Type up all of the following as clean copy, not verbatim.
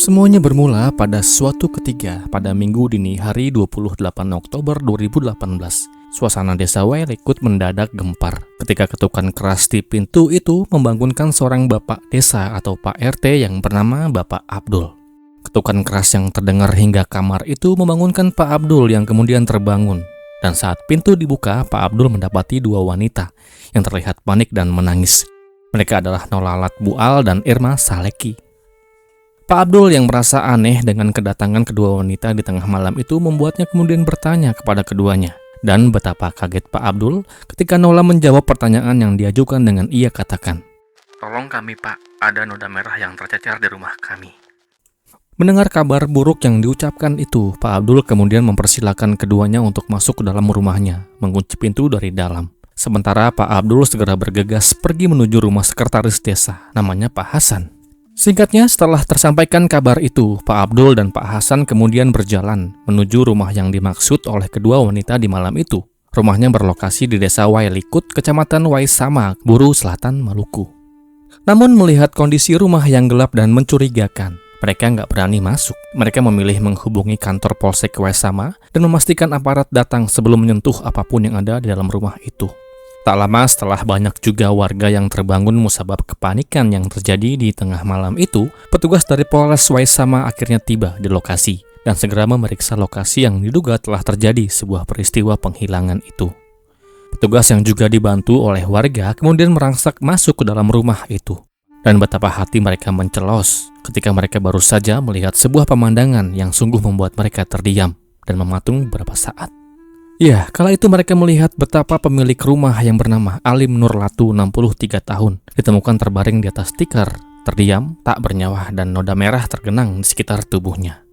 Semuanya bermula pada suatu ketika pada Minggu dini hari 28 Oktober 2018. Suasana desa Wailekut mendadak gempar ketika ketukan keras di pintu itu membangunkan seorang bapak desa atau Pak RT yang bernama Bapak Abdul. Ketukan keras yang terdengar hingga kamar itu membangunkan Pak Abdul yang kemudian terbangun. Dan saat pintu dibuka, Pak Abdul mendapati dua wanita yang terlihat panik dan menangis. Mereka adalah Nolalat Bual dan Irma Saleki. Pak Abdul yang merasa aneh dengan kedatangan kedua wanita di tengah malam itu membuatnya kemudian bertanya kepada keduanya. Dan betapa kaget Pak Abdul ketika Nola menjawab pertanyaan yang diajukan dengan ia katakan, "Tolong kami Pak, ada noda merah yang tercecer di rumah kami." Mendengar kabar buruk yang diucapkan itu, Pak Abdul kemudian mempersilahkan keduanya untuk masuk ke dalam rumahnya, mengunci pintu dari dalam. Sementara Pak Abdul segera bergegas pergi menuju rumah sekretaris desa, namanya Pak Hasan. Singkatnya, setelah tersampaikan kabar itu, Pak Abdul dan Pak Hasan kemudian berjalan menuju rumah yang dimaksud oleh kedua wanita di malam itu. Rumahnya berlokasi di desa Wailekut, kecamatan Waisama, Buru Selatan, Maluku. Namun melihat kondisi rumah yang gelap dan mencurigakan, mereka nggak berani masuk. Mereka memilih menghubungi kantor Polsek Waisama dan memastikan aparat datang sebelum menyentuh apapun yang ada di dalam rumah itu. Tak lama setelah banyak juga warga yang terbangun musabab kepanikan yang terjadi di tengah malam itu, petugas dari Polres Waisama akhirnya tiba di lokasi dan segera memeriksa lokasi yang diduga telah terjadi sebuah peristiwa penghilangan itu. Petugas yang juga dibantu oleh warga kemudian merangsak masuk ke dalam rumah itu. Dan betapa hati mereka mencelos ketika mereka baru saja melihat sebuah pemandangan yang sungguh membuat mereka terdiam dan mematung beberapa saat. Ya, kala itu mereka melihat betapa pemilik rumah yang bernama Alim Nurlatu 63 tahun ditemukan terbaring di atas tikar, terdiam, tak bernyawa dan noda merah tergenang di sekitar tubuhnya.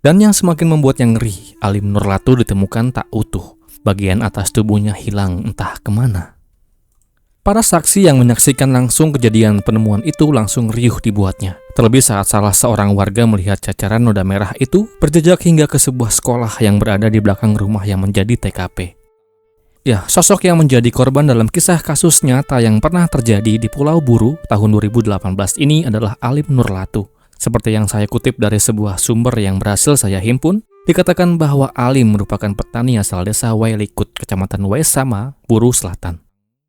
Dan yang semakin membuatnya ngeri, Alim Nurlatu ditemukan tak utuh, bagian atas tubuhnya hilang entah kemana. Para saksi yang menyaksikan langsung kejadian penemuan itu langsung riuh dibuatnya. Terlebih saat salah seorang warga melihat cacaran noda merah itu berjejak hingga ke sebuah sekolah yang berada di belakang rumah yang menjadi TKP. Ya, sosok yang menjadi korban dalam kisah kasus nyata yang pernah terjadi di Pulau Buru tahun 2018 ini adalah Alim Nurlatu. Seperti yang saya kutip dari sebuah sumber yang berhasil saya himpun, dikatakan bahwa Alim merupakan petani asal desa Wailekut, kecamatan Waisama, Buru Selatan.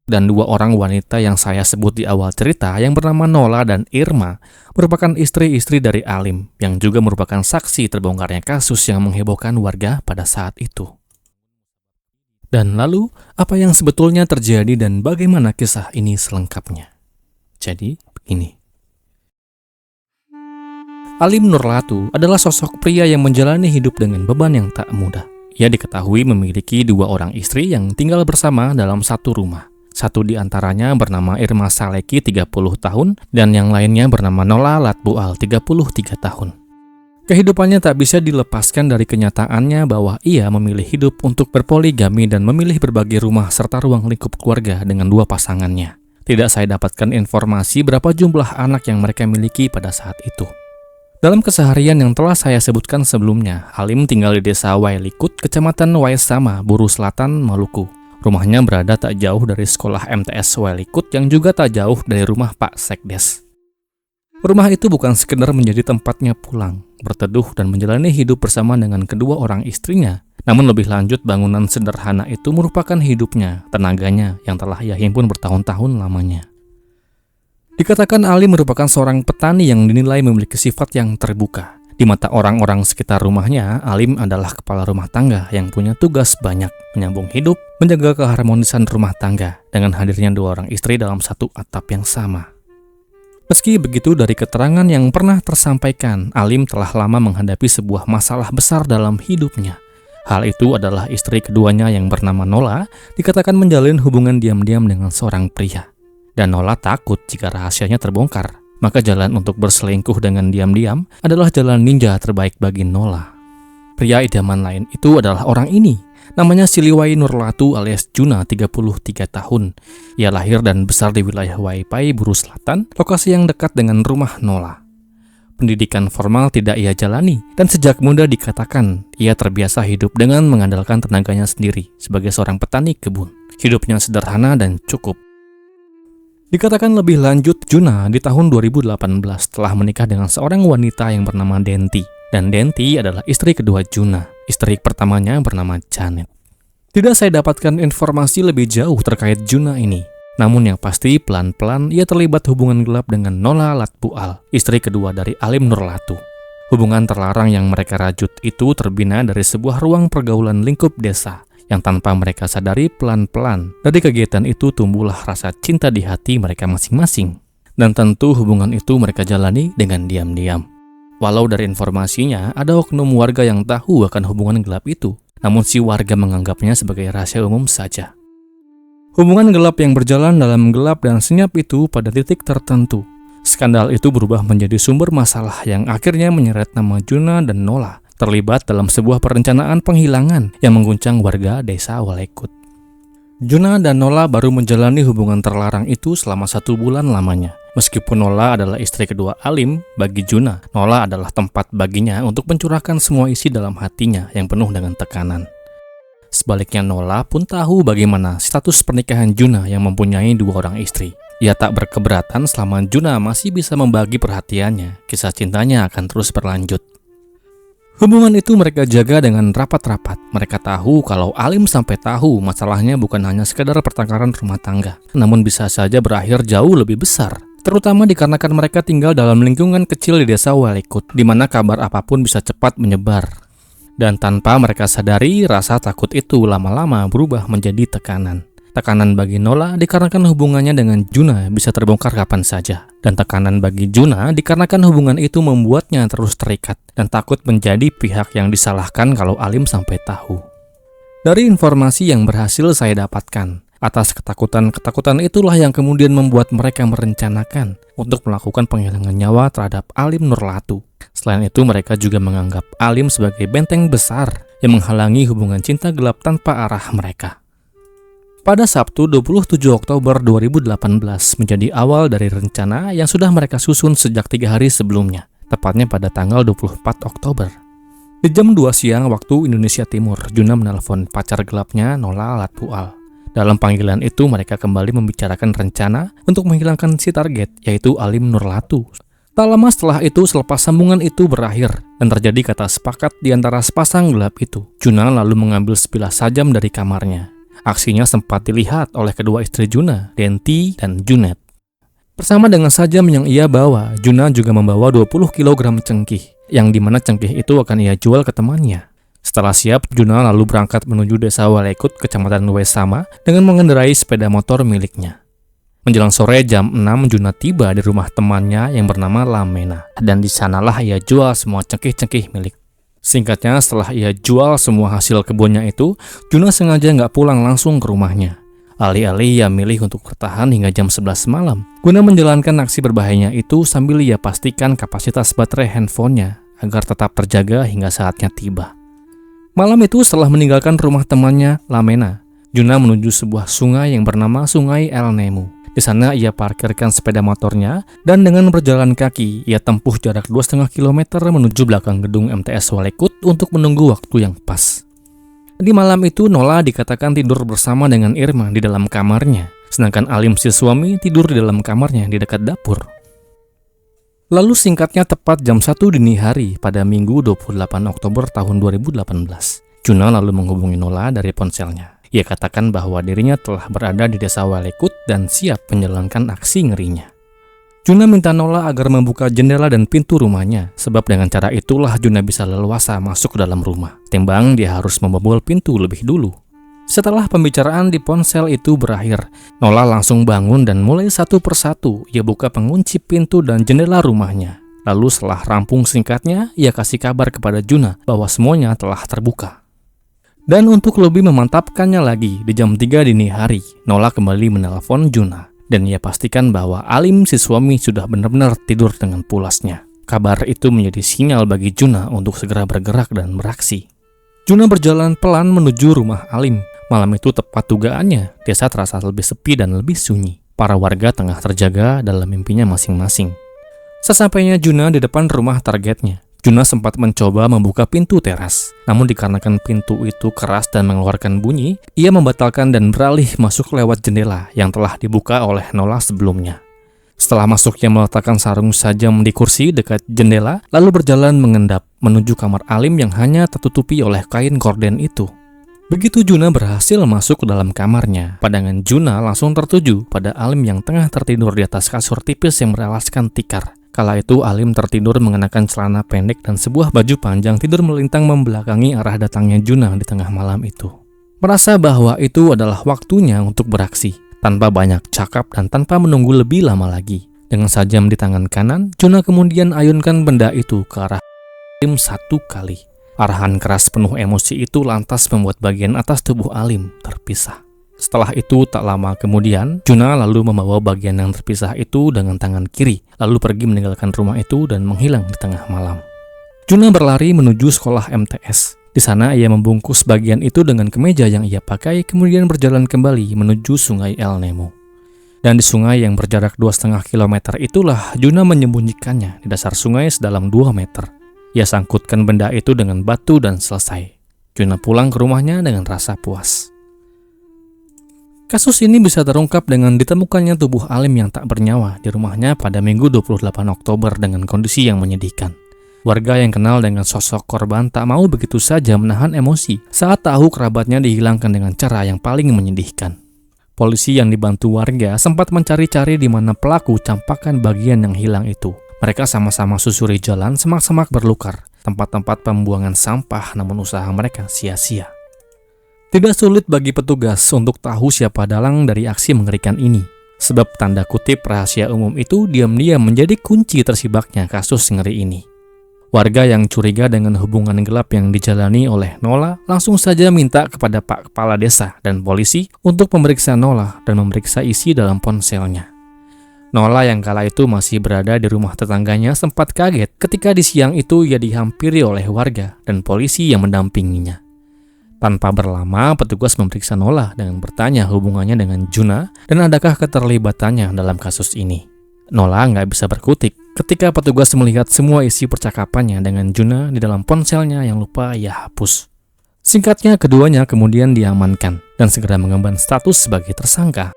Dan dua orang wanita yang saya sebut di awal cerita yang bernama Nola dan Irma merupakan istri-istri dari Alim yang juga merupakan saksi terbongkarnya kasus yang menghebohkan warga pada saat itu. Dan lalu, apa yang sebetulnya terjadi dan bagaimana kisah ini selengkapnya? Jadi, begini. Alim Nurlatu adalah sosok pria yang menjalani hidup dengan beban yang tak mudah. Ia diketahui memiliki dua orang istri yang tinggal bersama dalam satu rumah. Satu di antaranya bernama Irma Saleki 30 tahun dan yang lainnya bernama Nolalat Bual 33 tahun. Kehidupannya tak bisa dilepaskan dari kenyataannya bahwa ia memilih hidup untuk berpoligami dan memilih berbagi rumah serta ruang lingkup keluarga dengan dua pasangannya. Tidak saya dapatkan informasi berapa jumlah anak yang mereka miliki pada saat itu. Dalam keseharian yang telah saya sebutkan sebelumnya, Alim tinggal di desa Wailekut, kecamatan Waisama, Buru Selatan, Maluku. Rumahnya berada tak jauh dari sekolah MTS Wailekut yang juga tak jauh dari rumah Pak Sekdes. Rumah itu bukan sekedar menjadi tempatnya pulang, berteduh dan menjalani hidup bersama dengan kedua orang istrinya. Namun lebih lanjut, bangunan sederhana itu merupakan hidupnya, tenaganya yang telah ia himpun bertahun-tahun lamanya. Dikatakan Ali merupakan seorang petani yang dinilai memiliki sifat yang terbuka. Di mata orang-orang sekitar rumahnya, Alim adalah kepala rumah tangga yang punya tugas banyak, menyambung hidup, menjaga keharmonisan rumah tangga dengan hadirnya dua orang istri dalam satu atap yang sama. Meski begitu, dari keterangan yang pernah tersampaikan, Alim telah lama menghadapi sebuah masalah besar dalam hidupnya. Hal itu adalah istri keduanya yang bernama Nola dikatakan menjalin hubungan diam-diam dengan seorang pria. Dan Nola takut jika rahasianya terbongkar. Maka jalan untuk berselingkuh dengan diam-diam adalah jalan ninja terbaik bagi Nola. Pria idaman lain itu adalah orang ini. Namanya Siliwai Nurlatu alias Juna 33 tahun. Ia lahir dan besar di wilayah Waipai, Buru Selatan, lokasi yang dekat dengan rumah Nola. Pendidikan formal tidak ia jalani dan sejak muda dikatakan ia terbiasa hidup dengan mengandalkan tenaganya sendiri sebagai seorang petani kebun. Hidupnya sederhana dan cukup. Dikatakan lebih lanjut, Juna di tahun 2018 telah menikah dengan seorang wanita yang bernama Denti. Dan Denti adalah istri kedua Juna. Istri pertamanya bernama Janet. Tidak saya dapatkan informasi lebih jauh terkait Juna ini. Namun yang pasti pelan-pelan ia terlibat hubungan gelap dengan Nola Latpual, istri kedua dari Alim Nurlatu. Hubungan terlarang yang mereka rajut itu terbina dari sebuah ruang pergaulan lingkup desa yang tanpa mereka sadari pelan-pelan dari kegiatan itu tumbuhlah rasa cinta di hati mereka masing-masing. Dan tentu hubungan itu mereka jalani dengan diam-diam. Walau dari informasinya ada oknum warga yang tahu akan hubungan gelap itu, namun si warga menganggapnya sebagai rahasia umum saja. Hubungan gelap yang berjalan dalam gelap dan senyap itu pada titik tertentu. Skandal itu berubah menjadi sumber masalah yang akhirnya menyeret nama Juna dan Nola terlibat dalam sebuah perencanaan penghilangan yang mengguncang warga desa Walekut. Juna dan Nola baru menjalani hubungan terlarang itu selama 1 bulan lamanya. Meskipun Nola adalah istri kedua Alim, bagi Juna, Nola adalah tempat baginya untuk mencurahkan semua isi dalam hatinya yang penuh dengan tekanan. Sebaliknya Nola pun tahu bagaimana status pernikahan Juna yang mempunyai 2 orang istri. Ia tak berkeberatan selama Juna masih bisa membagi perhatiannya, kisah cintanya akan terus berlanjut. Hubungan itu mereka jaga dengan rapat-rapat. Mereka tahu kalau Alim sampai tahu masalahnya bukan hanya sekedar pertengkaran rumah tangga, namun bisa saja berakhir jauh lebih besar. Terutama dikarenakan mereka tinggal dalam lingkungan kecil di desa Walekut, di mana kabar apapun bisa cepat menyebar. Dan tanpa mereka sadari, rasa takut itu lama-lama berubah menjadi tekanan. Tekanan bagi Nola dikarenakan hubungannya dengan Juna bisa terbongkar kapan saja. Dan tekanan bagi Juna dikarenakan hubungan itu membuatnya terus terikat dan takut menjadi pihak yang disalahkan kalau Alim sampai tahu. Dari informasi yang berhasil saya dapatkan, atas ketakutan-ketakutan itulah yang kemudian membuat mereka merencanakan untuk melakukan penghilangan nyawa terhadap Alim Nurlatu. Selain itu mereka juga menganggap Alim sebagai benteng besar yang menghalangi hubungan cinta gelap tanpa arah mereka. Pada Sabtu 27 Oktober 2018 menjadi awal dari rencana yang sudah mereka susun sejak 3 hari sebelumnya, tepatnya pada tanggal 24 Oktober. Di jam 2 siang waktu Indonesia Timur, Juna menelpon pacar gelapnya Nola Latpual. Dalam panggilan itu mereka kembali membicarakan rencana untuk menghilangkan si target, yaitu Alim Nurlatu. Tak lama setelah itu, selepas sambungan itu berakhir dan terjadi kata sepakat di antara sepasang gelap itu, Juna lalu mengambil sebilah sajam dari kamarnya. Aksinya sempat dilihat oleh kedua istri Juna, Denti dan Junet. Bersama dengan sajam yang ia bawa, Juna juga membawa 20 kg cengkih, yang dimana cengkih itu akan ia jual ke temannya. Setelah siap, Juna lalu berangkat menuju desa Walekut, kecamatan Wesama, dengan mengendarai sepeda motor miliknya. Menjelang sore jam 6, Juna tiba di rumah temannya yang bernama Lamena, dan di sanalah ia jual semua cengkih-cengkih milik. Singkatnya, setelah ia jual semua hasil kebunnya itu, Juna sengaja nggak pulang langsung ke rumahnya. Alih-alih ia milih untuk bertahan hingga jam 11 malam, guna menjalankan aksi berbahayanya itu sambil ia pastikan kapasitas baterai handphonenya agar tetap terjaga hingga saatnya tiba. Malam itu setelah meninggalkan rumah temannya, Lamena, Juna menuju sebuah sungai yang bernama Sungai El Nemu. Di sana ia parkirkan sepeda motornya dan dengan berjalan kaki ia tempuh jarak 2,5 km menuju belakang gedung MTS Walekut untuk menunggu waktu yang pas. Di malam itu Nola dikatakan tidur bersama dengan Irma di dalam kamarnya, sedangkan Alim si suami tidur di dalam kamarnya di dekat dapur. Lalu singkatnya tepat jam 1 dini hari pada Minggu 28 Oktober tahun 2018, Juna lalu menghubungi Nola dari ponselnya. Ia katakan bahwa dirinya telah berada di desa Walekut dan siap menjalankan aksi ngerinya. Juna minta Nola agar membuka jendela dan pintu rumahnya, sebab dengan cara itulah Juna bisa leluasa masuk ke dalam rumah, timbang dia harus membobol pintu lebih dulu. Setelah pembicaraan di ponsel itu berakhir, Nola langsung bangun dan mulai satu persatu ia buka pengunci pintu dan jendela rumahnya. Lalu setelah rampung singkatnya, ia kasih kabar kepada Juna bahwa semuanya telah terbuka. Dan untuk lebih memantapkannya lagi, di jam 3 dini hari, Nola kembali menelpon Juna. Dan ia pastikan bahwa Alim si suami sudah benar-benar tidur dengan pulasnya. Kabar itu menjadi sinyal bagi Juna untuk segera bergerak dan beraksi. Juna berjalan pelan menuju rumah Alim. Malam itu tepat dugaannya, desa terasa lebih sepi dan lebih sunyi. Para warga tengah terjaga dalam mimpinya masing-masing. Sesampainya Juna di depan rumah targetnya, Juna sempat mencoba membuka pintu teras, namun dikarenakan pintu itu keras dan mengeluarkan bunyi, ia membatalkan dan beralih masuk lewat jendela yang telah dibuka oleh Nola sebelumnya. Setelah masuk, ia meletakkan sarung sajam di kursi dekat jendela, lalu berjalan mengendap menuju kamar Alim yang hanya tertutupi oleh kain gorden itu. Begitu Juna berhasil masuk ke dalam kamarnya, pandangan Juna langsung tertuju pada Alim yang tengah tertidur di atas kasur tipis yang beralaskan tikar. Kala itu Alim tertidur mengenakan celana pendek dan sebuah baju panjang tidur melintang membelakangi arah datangnya Juna di tengah malam itu. Merasa bahwa itu adalah waktunya untuk beraksi. Tanpa banyak cakap dan tanpa menunggu lebih lama lagi, dengan sajam di tangan kanan, Juna kemudian ayunkan benda itu ke arah Alim 1 kali. Arahan keras penuh emosi itu lantas membuat bagian atas tubuh Alim terpisah. Setelah itu tak lama kemudian, Juna lalu membawa bagian yang terpisah itu dengan tangan kiri, lalu pergi meninggalkan rumah itu dan menghilang di tengah malam. Juna berlari menuju sekolah MTS. Di sana ia membungkus bagian itu dengan kemeja yang ia pakai, kemudian berjalan kembali menuju sungai El Nemo. Dan di sungai yang berjarak 2,5 km itulah Juna menyembunyikannya di dasar sungai sedalam 2 meter. Ia sangkutkan benda itu dengan batu dan selesai. Juna pulang ke rumahnya dengan rasa puas. Kasus ini bisa terungkap dengan ditemukannya tubuh Alim yang tak bernyawa di rumahnya pada Minggu 28 Oktober dengan kondisi yang menyedihkan. Warga yang kenal dengan sosok korban tak mau begitu saja menahan emosi saat tahu kerabatnya dihilangkan dengan cara yang paling menyedihkan. Polisi yang dibantu warga sempat mencari-cari di mana pelaku campakkan bagian yang hilang itu. Mereka sama-sama susuri jalan semak-semak berlukar, tempat-tempat pembuangan sampah, namun usaha mereka sia-sia. Tidak sulit bagi petugas untuk tahu siapa dalang dari aksi mengerikan ini, sebab tanda kutip rahasia umum itu diam-diam menjadi kunci tersibaknya kasus ngeri ini. Warga yang curiga dengan hubungan gelap yang dijalani oleh Nola langsung saja minta kepada Pak Kepala Desa dan polisi untuk memeriksa Nola dan memeriksa isi dalam ponselnya. Nola yang kala itu masih berada di rumah tetangganya sempat kaget ketika di siang itu ia dihampiri oleh warga dan polisi yang mendampinginya. Tanpa berlama, petugas memeriksa Nola dengan bertanya hubungannya dengan Juna dan adakah keterlibatannya dalam kasus ini. Nola nggak bisa berkutik ketika petugas melihat semua isi percakapannya dengan Juna di dalam ponselnya yang lupa ia hapus. Singkatnya, keduanya kemudian diamankan dan segera mengemban status sebagai tersangka.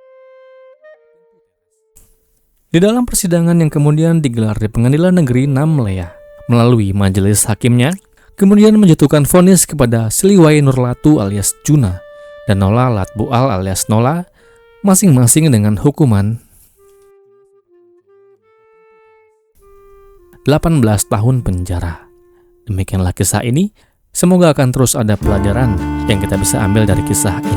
Di dalam persidangan yang kemudian digelar di Pengadilan Negeri Namlea, melalui majelis hakimnya, kemudian menjatuhkan vonis kepada Siliwai Nurlatu alias Juna dan Nola Latbual alias Nola masing-masing dengan hukuman 18 tahun penjara. Demikianlah kisah ini. Semoga akan terus ada pelajaran yang kita bisa ambil dari kisah ini.